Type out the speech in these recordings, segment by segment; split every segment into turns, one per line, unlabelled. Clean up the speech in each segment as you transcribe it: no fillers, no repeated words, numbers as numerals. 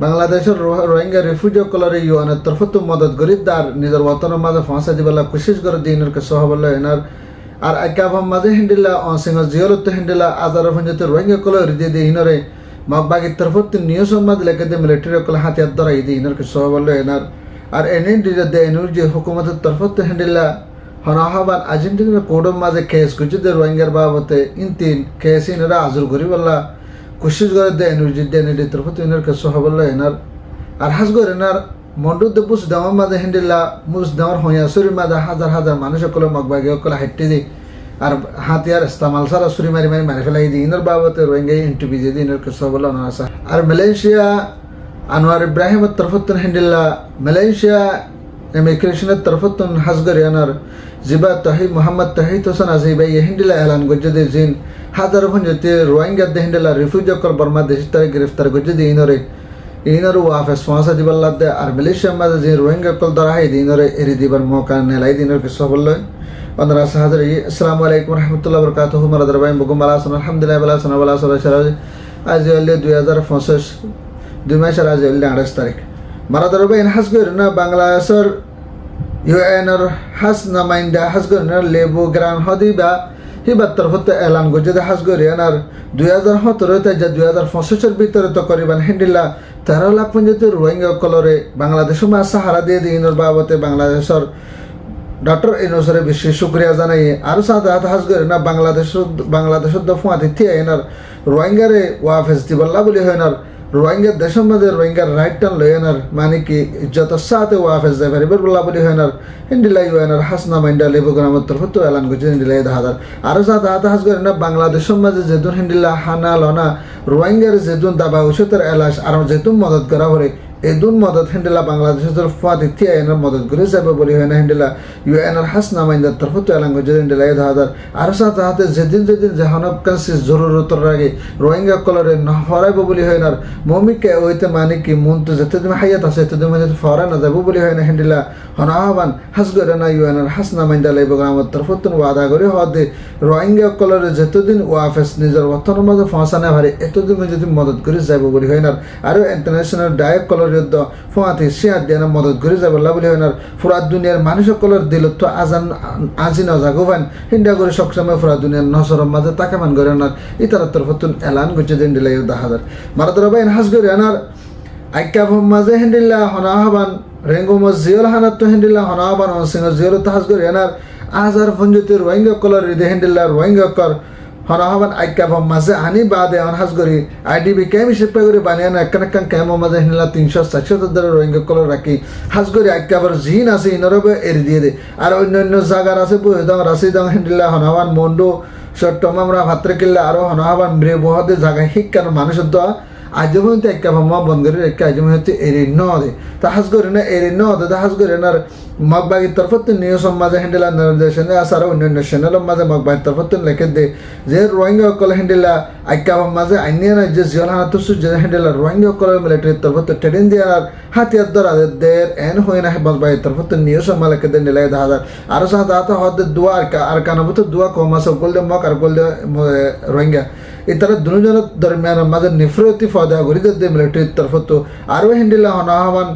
বাংলাদেশের রোহিঙ্গা রিফিউজি কলরে ইউএনের তরফত মদত গরিবদার নিজের ওয়াতনের মাঝে ফাঁসা দিবেলা কোশিশ করে দিনের কে সহবল এনার আর আকাভাম মাঝে হিন্দিলা অনসিংহ জিয়লত হিন্দিলা আজার ফঞ্জতে রোহিঙ্গা কলর দিয়ে দিয়ে হিনরে মগবাগির তরফত নিউজ মাঝে লেগে দিয়ে মিলিটারি কল হাতিয়ার দ্বারা দিয়ে হিনর কে সহবল এনার আর এনে দিয়ে এনুর্জি হুকুমতের তরফত হিন্দিলা হনাহাবান আর্জেন্টিনার কোডম মাঝে কেস কুচিতে রোহিঙ্গার বাবতে ইনতিন কেস ইনরা আজর গরিবল্লা কোশিশ করে দেয় এনুর্জি দিয়ে এনে তরফত ইনর কে সহবল এনার আর হাসগর এনার মন্ডুদ্দে পুষ দেওয়ার মাঝে হিন্দিলা মুস দেওয়ার হইয়াসুরির মাঝে হাজার হাজার মানুষ সকলে মগবাগি সকলে হাইটে দিই আর হাতিয়ার ইস্তেমাল সারা সুরি মারি মারি মারি ফেলাই দিই ইনর বাবতে রোহিঙ্গা ইন্টারভিউ দিয়ে ইনর কে সহবল আসা আর মালয়েশিয়া আনোয়ার ইব্রাহিমের তরফতুন হিন্দিলা মালয়েশিয়া ইমিগ্রেশনের তরফতুন হাসগর এনার জিবা তহিদ মোহাম্মদ তহিদ হোসেন আজিবাই হিন্দিলা এলান গজ্জে জিন হাজার ভঞ্জতে রোহিঙ্গা দে হিন্দিলা রিফিউজি কল বর্মা দেশ তারে গ্রেফতার গজ্জে ইনরে ইনর ওয়াফেস ফাঁসা দিবাল্লা দে আর মালয়েশিয়া মাঝে যে রোহিঙ্গা কল দ্বারা হাই ইনরে এরি দিবার মৌকা নেলাই দিনর কে সবল অন্দর হাজার আসসালামু আলাইকুম রহমতুল্লাহ বরকাতুহু মারাদার ভাই বুকুম আলাসন আলহামদুলিল্লাহ বালা সনা বালা সরা আজ হলে 2025 2 মাসের আজ হলে 28 তারিখ মারাদার ভাই হাসগর না বাংলাদেশের ইউএনর হাস নামাইন্দা হাসগর না লেবু গ্রান হদিবা হিবার তরফতে এলান গজে হাসগর এনার 2017 তে 2025 এর ভিতরে তো করিবান হিন্দিলা 13 লাখ পঞ্চায়েতের রোহিঙ্গা কলরে বাংলাদেশ মা সাহারা দিয়ে দিনের বাবতে বাংলাদেশের ডক্টর ইনোসরে বিশেষ শুক্রিয়া জানাই আর সাথে হাসগর না বাংলাদেশের দফুয়াতি থিয়া এনার রোহিঙ্গারে ওয়া ফেস্টিভাল বলি হয়নার রোহিঙ্গা দেশের মাঝে রোহিঙ্গার রাইট টান লয়নার মানে কি ইজ্জত সাথে ওয়াফেজ যাবে বলা বলি হয়নার হিন্দিলা ইউএনআর হাসনা মাইন্ডা লেবু গ্রামের তরফত এলান করছে হিন্দিলা হাজার আরো সাথে হাস করে না বাংলাদেশের মাঝে যেতুন হিন্দিলা হানা লনা রোহিঙ্গার যেতুন দাবা উসতের এলাস আর যেতুন মদত করা পরে এদুন মদত হিন্দিলা বাংলাদেশের ফাঁতি থিয়া এনার মদত করে যাবে বলি হয় না হিন্দিলা ইউএনআর হাসনা মাইন্ডার তরফত এলান করছে হিন্দিলা হাজার আরো সাথে হাতে যেদিন জাহানব কাছে জরুরতর আগে রোহিঙ্গা কলরে হরাইব বলি হয় না মমিকে ওইতে মানে কি মন তো যেতে তুমি হাইয়াত আছে তুমি মানে ফরা না যাবো বলি হয় না হিন্দিলা হনাহবান হাসগরে না ইউএনআর হাসনা মাইন্ডা লাইব গ্রামের তরফত ওয়াদা করে হদে রোহিঙ্গা কলরে যেতদিন ওয়াফেস নিজের অর্থনের মাঝে ফাঁসা না ভারে এতদিন যদি মদত করে যাব বলি হয় না আরো ইন্টারন্যাশনাল ডায়েট কলর যুদ্ধ ফোঁয়াতে শেয়ার দিয়ে মদত করে যাব বলি হয় না পুরা দুনিয়ার মানুষ কলর দিল তো আজি নজাগোবান হিন্দা করে সবসময় পুরা দুনিয়ার নসরের মাঝে তাকামান করে আনার ইতার তরফত এলান করছে দিন দিলাই 10,000 মারাদরা বাইন হাসগরে আনার আইকাভ মাঝে হিন্দিল্লা হনাহবান রেঙ্গো মজিয়ল হানাত তো হিন্দিল্লা হনাহবান অনসিংহ জিয়ল হাসগরে আনার আজার ফঞ্জতে রোহিঙ্গা কলর রিদে হিন্দিল্লা রোহিঙ্গা কর হনাহবান আইকাভ মাঝে আনি বাদে অন হাসগরি আইডিবি ক্যাম হিসেবে করে বানিয়ে না একখান ক্যাম মাঝে হিন্দিল্লা 300-400 ধরে রোহিঙ্গা কলর রাখি হাসগরি আইকাভর জিন আছে ইনরবে এর দিয়ে দে আর অন্য জায়গার আছে বুঝদাম রাশিদাম হিন্দিল্লা হনাহবান মন্ডো চট্টগ্রাম আমরা ভাত্রে কিল্লা আরো হনাহবান ব্রে বহদে জায়গায় শিক্ষার মানুষের তো আজ পর্যন্ত একটা ভাম্মা বন্ধ করে রেখে আজ পর্যন্ত এরি নদে তা হাস করে না এরি নদে তা হাস করে না মগবাগির তরফত নিউজ মাঝে হ্যান্ডেলা নির্দেশনে আসার অন্যান্য চ্যানেলের মাঝে মগবাগির তরফত লেখে দে যে রোহিঙ্গা কল হ্যান্ডেলা আইকা মাঝে আইনিয়া না যে জিয়াল হানাত যে হ্যান্ডেলা রোহিঙ্গা কল মিলিটারির তরফত ট্রেন দিয়ে আর হাতিয়ার দ্বারা দের এন হয়ে না মগবাগির তরফত নিউজ মা লেখে দে নিলাই 10,000 আরো সাথে হাতে হদ দোয়া আর কানাবত দোয়া কম আছে বললে মক আর বললে রোহিঙ্গা ইতারা দুজনের দরমিয়ান মাঝে নিফরতি ফদা গরিদ দে মিলিটারির তরফত আরো হ্যান্ডেলা হনাহবান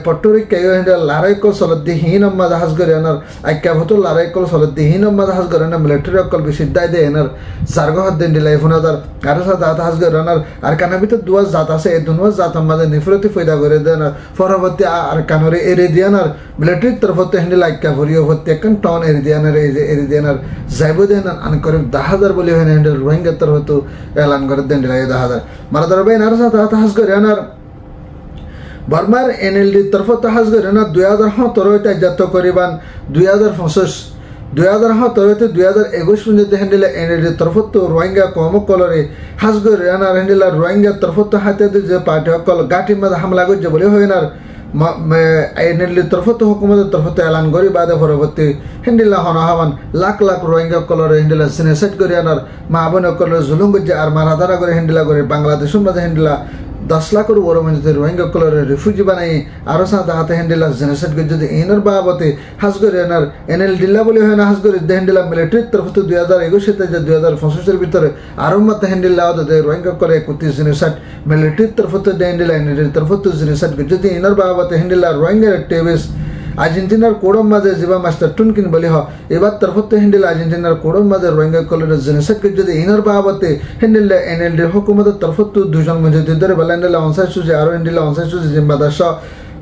পট্টরি কেউ হ্যান্ডেলা লারাই কল সলদি হিন মাঝে হাস করে আনার আইকা ভতো লারাই কল সলদি হিন মাঝে হাস করে না মিলিটারি কল বেশি দায় দে এনার জারগো হাত দেন দিলাই ফোনাদার আরো সাথে হাত হাস করে আনার আর কানাবিতে দুয়া জাত আছে এই দুয়া জাত মাঝে নিফরতি ফয়দা করে দেন পরবর্তী আর কানরে এরে দিয়ানার মিলিটারির তরফত হ্যান্ডেলা আইকা ভরিও প্রত্যেকন টন এরে দিয়ানার এরে দিয়ানার যাইবো দেন আন করে 10,000 বলি হয় হ্যান্ডেল রোহিঙ্গা তরফত এলান করে দেন দিলাই 10,000 মারাদার ভাই আর সাথে হাত হাস করে আনার বর্মার এনএলডি তরফত হাস করে না 2017 জাত করিবান 2017 2021 পর্যন্ত হ্যান্ডেলা এনএলডি তরফত রোহিঙ্গা কম কলরে হাস করে আনার হ্যান্ডেলা রোহিঙ্গা তরফত হাতে যে পার্টি কল গাটি মাঝে হামলা করছে বলে হয় না এনএলডি তরফত হুকুমতের তরফত এলান করি বাদে পরবর্তী হিন্দিলা হনাহবান লাখ লাখ রোহিঙ্গা কলরে হিন্দিলা সিনেসাইড করে আনার মা বোন কলরে জুলুম করছে আর মারাধারা করে হিন্দিলা করে বাংলাদেশের মাঝে হিন্দিলা 10 লাখের উপরে যদি রোহিঙ্গা কলরে রিফিউজি বানাই আরো সাথে হাতে হ্যান্ডেলা জেনোসাইড করে যদি ইনার বাবতে হাজগরি এনার এনএল ডিল্লা বলে হয় না হাজগরি হ্যান্ডেলা মিলিটারির তরফ থেকে 2021 যে 2025 ভিতরে আরো মত হ্যান্ডেলা দে রোহিঙ্গা করে 31 জেনোসাইড মিলিটারির তরফ থেকে হ্যান্ডেলা এনএল তরফ থেকে জেনোসাইড করে যদি ইনার বাবতে হ্যান্ডেলা রোহিঙ্গা টেবিস আর্জেন্টিনার কোড়ম মাঝে জিবা মাস্টার টুনকিন বলি হ এবার তরফতে হ্যান্ডেল আর্জেন্টিনার কোড়ম মাঝে রোহিঙ্গা কলরে জেনোসাইড করে যদি ইনার বাবতে হ্যান্ডেল এনএলডি হুকুমতের তরফত দুজন মজুদিদের বালান্ডেলা অনসাই সুজি আরো হ্যান্ডেলা অনসাই সুজি জিম্বাদার সহ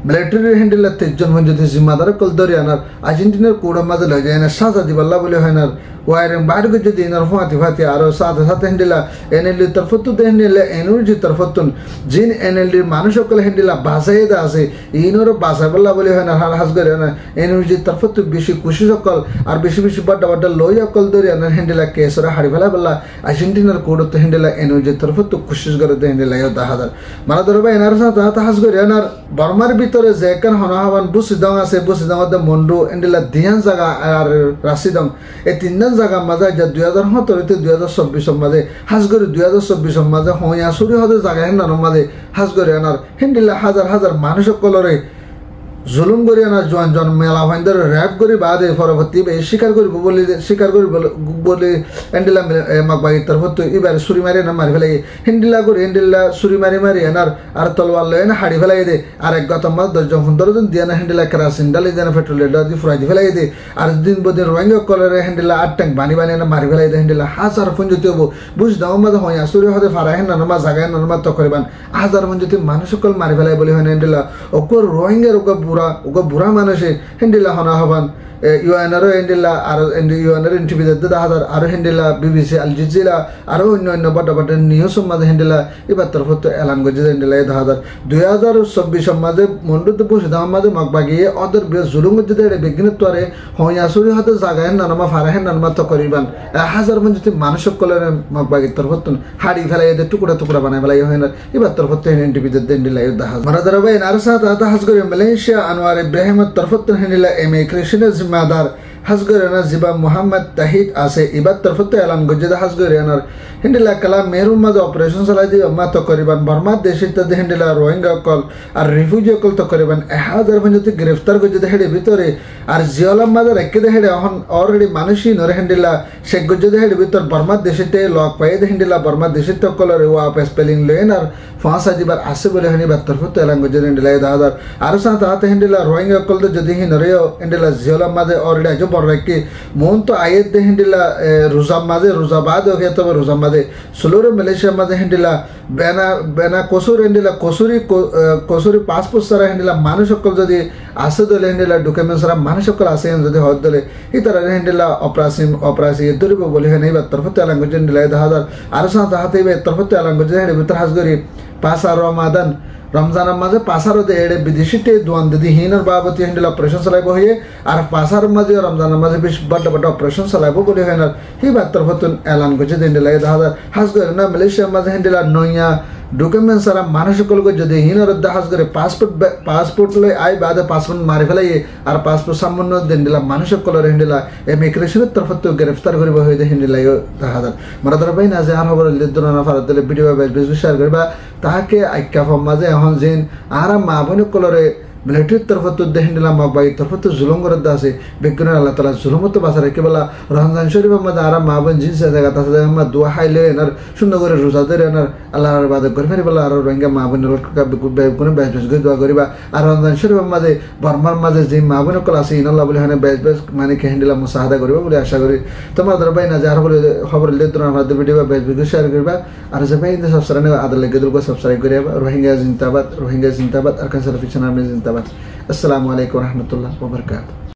মিলিটারি হ্যান্ডেলা 3 জন মজুদি জিম্মাদার কল ধরে আনার আর্জেন্টিনার কোড়ম মাঝে লয় যায় না সাজা দিবাল্লা বলে হয় না ওয়ারিং বাইরে যদি ইনার ফাতি আরো সাথে সাথে হ্যান্ডেলা এনএলডি তরফত হ্যান্ডেলা এনএলডি তরফত জিন এনএলডি মানুষ সকল হ্যান্ডেলা বাসাই দা আছে ইনর বাসাই বল্লা বলে হয় না হাজ করে না এনএলডি তরফত বেশি খুশি সকল আর বেশি বেশি বড় লই সকল ধরে আনার হ্যান্ডেলা কেসরা হাড়ি ফেলা বল্লা আর্জেন্টিনার কোড়ত হ্যান্ডেলা এনএলডি তরফত খুশি করে হ্যান্ডেলা ইয়া হাজার মারা ধরবা এনার সাথে হাজ করে আনার বর্মার ভিতরে যে কান হনাহাবান বুসিদং আছে বুসিদং দে মন্ডু হ্যান্ডেলা দিয়ান জায়গা আর রাশিদং এই তিনজন জায়গা মাঝে যা 2017 2024 মাঝে হাজগরি 2024 মাঝে হইয়া সুরি হতে জায়গা হেন মাঝে হাজগরি আনার হিন্দিলা হাজার হাজার মানুষ কলরে জুলুম করি আনার জন জন মেলা ভাইন্দর র্যাপ করি বাদে পরবর্তী স্বীকার করিব বলে এন্ডিলা মাকবাগি তরফত এবার সুরি মারি না মারি ফেলাই হিন্দিলা করে হিন্দিলা সুরি মারি এনার আর তলওয়ার লয় না হাড়ি ফেলাই দে আর এক গত মাস 10 জন 15 জন দিয়ে না হিন্দিলা কেরাসিন ডালি দেনা পেট্রোল দি ফুরাই দি ফেলাই দে আর দিন বদিন রোহিঙ্গা কলরে হিন্দিলা 8 ট্যাঙ্ক বানি না মারি ফেলাই দে হিন্দিলা হাজার ফঞ্জতি হবো বুঝ দাও মাঝে হয় সুরি হতে ফারা হেন না জায়গায় না তো করিবান হাজার ফঞ্জতি মানুষ সকল মারি ফেলাই বলে হয় হিন্দিলা ওকর রোহিঙ্গার ওকে বুড়া মানুষে হিন্দিলা হনা হবান ইউএনআরও হেন্ডিলা আর ইউএনআর ইন্টারভিউ দিতে হাজার আরো হেন্ডিলা বিবিসি আল জাজিরা আরো অন্য বড় বড় নিউজ মাঝে হেন্ডিলা এবার তরফত এলান গজে হেন্ডিলা 2024 মাঝে মন্ডুতে বসে দাম মাঝে মগবাগিয়ে অদর বেশ জুলুম যদি বিঘ্নত্বরে হইয়াসুরি হতে জায়গায় নানামা ফারাহেন নানামা তো করিবান হাজার মঞ্জুতি মানুষ কলের মগবাগির তরফত হাড়ি ফেলাই এদের টুকরা টুকরা বানাই ফেলাই হয় না এবার তরফত ইন্টারভিউ দিতে হেন্ডিলা মারা ধরবে নারসাত হাজ করে মালয়েশিয়া আনোয়ার ইব্রাহিমের তরফত হেন্ডিলা ইমিগ্রেশনের জিম্মাদার হাজগরিয়ানার জিবা মোহাম্মদ তাহিদ আছে এবার তরফত এলান গজ্জেদা হাজগরিয়ানার হিন্দিলা কালা মেরুন মাঝে অপারেশন চালাই দিয়ে অম্মা তো করিবান বর্মার দেশে তাদের হিন্দিলা রোহিঙ্গা কল আর রিফিউজি কল তো করিবান 1000 পর্যন্ত গ্রেফতার গজ্জেদা হেডে ভিতরে আর জিওলাম মাঝে রেখে দে হেডে এখন অলরেডি মানুষই নরে হিন্দিলা শেখ গজ্জেদা হেডে ভিতর বর্মার দেশেতে লক পাই দে হিন্দিলা বর্মার দেশে তো কলরে ওয়াপ স্পেলিং লেন আর ফাঁসা দিবার আছে বলে হিন্দিবার তরফত এলান গজ্জেদা হিন্দিলা 1000 আর সাথে হাতে হিন্দিলা রোহিঙ্গা কল তো যদি নরেও হিন্দিলা জিওলাম মাঝে অলরেডি আজ বড় রেখে মন তো আয়েদ দে হিন্দিলা রোজা মাঝে রোজা বাদ হয়ে গেছে তবে রোজা মাঝে সুলুরে মালয়েশিয়া মাঝে হিন্দিলা বেনা কসুর হিন্দিলা কসুরি পাসপোর্ট সারা হিন্দিলা মানুষ সকল যদি আছে দলে হিন্দিলা ডকুমেন্ট সারা মানুষ সকল আছে যদি হদ দলে এই তারা হিন্দিলা অপরাসি দরিব বলে হয় নাই বা তরফত আলাঙ্গুজ হিন্দিলা 1000 আর সাথে হাতে তরফত আলাঙ্গুজ হেডে ভিতর হাজগরি পাসা রমাদান রমজানের মাঝে পাশারও এড়ে বিদেশিতে দোয়ান দিদি হিনার বাবতী হিন্দিলা অপারেশন চালাইব হয়ে আর পাশার মাঝে রমজানের মাঝে বেশ বড় বড় অপারেশন চালাইব বলে হয় না সেই বার্তার ফতুন এলান করছে হিন্দিলা 1000 হাজ করে না মালয়েশিয়ার মাঝে হিন্দিলা নইয়া ডকুমেন্ট সারা মানুষ সকলকে যদি হিনার হাজ করে পাসপোর্ট লই আই বাদে পাসপোর্ট মারি ফেলাই আর পাসপোর্ট সামান্য হিন্দিলা মানুষ সকলের হিন্দিলা ইমিগ্রেশনের তরফত গ্রেফতার করিব হয়ে হিন্দিলা 1000 মারাদার ভাই না যে আর খবর লিদনা ফারাত দিলে ভিডিও বেশ শেয়ার করবা তাহাকে আইকা ফম মাঝে এখন যেন আর মা বোন কলরে মিলিটারির তরফত হিন্দিলা মগবাগির তরফত জুলুম করে আছে বিজ্ঞানের আল্লাহ তালা জুলুমত বাসা রেখে বলা রমজান শরীফের মধ্যে আর মা বোন জিনিস জায়গা তার জায়গা দোয়া খাইলে এনার সুন্দর করে রোজাদের এনার আল্লাহর বাদক করে ফেরি বলা আর রোহিঙ্গা মা বোনের কোনো বেশ বেশ করে দোয়া করিবা আর রমজান শরীফের মাঝে বর্মার মাঝে যে মা বোন কল আছে ইনাল্লাহ বলে হয় বেশ বেশ মানে হিন্দিলা মুসাহাদা করিবা বলে আশা করি তোমার ভাই না যার বলে খবর লিয়ে তোমার আমাদের ভিডিও বেশ বেশ শেয়ার করবা আর যে ভাই সাবস্ক্রাইব আদার লেগে দুলকে সাবস্ক্রাইব করিবা রোহিঙ্গা জিন্দাবাদ আর কানসার পিছনে আমি জিন্দাবাদ। আসসালামু আলাইকুম ওয়া রাহমাতুল্লাহি ওয়া বারাকাতুহু।